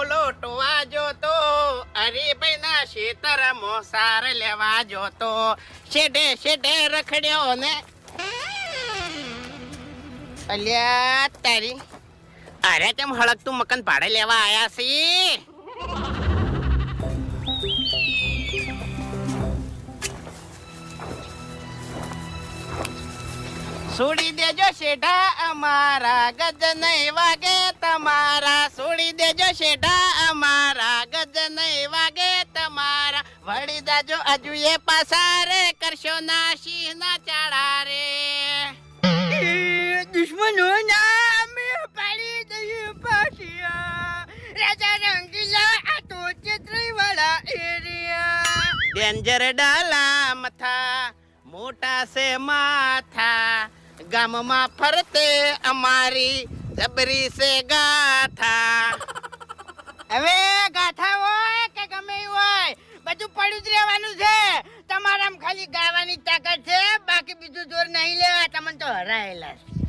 લોટવા જોતો હરીભાઈ ના શેતર મોસાર લેવા જોતો શેઢે શેઢે રખડ્યો ને અલ્યા તારી અરે તેમ હળકતું મકાન ભાડે લેવા આયા છી છોડી દેજો શેઠા અમારા ગજ નહીં વાગે તમારા છોડી દેજો શેઠા અમારા ગજ નહીં વાગે તમારા વળી દાજો હજુ એ પાછા રે કરશો ના સિંહ ના ચાળા રે દુશ્મનો ના અમે પાડી દઈએ પાછિયા રાજા રંગીલા આ તો ચેત્રી વાળા એરિયા ડેન્જર ડાલા મથા મોટા સે માથા ગામમાં ફરતે અમારી જબરી સે ગાથા હવે ગાથા હોય કે ગમે હોય બધું પડ્યું જ રહેવાનું છે તમારામાં ખાલી ગાવાની તાકાત છે બાકી બીજું જોર નહીં લેવા તમને તો હરાયેલા છે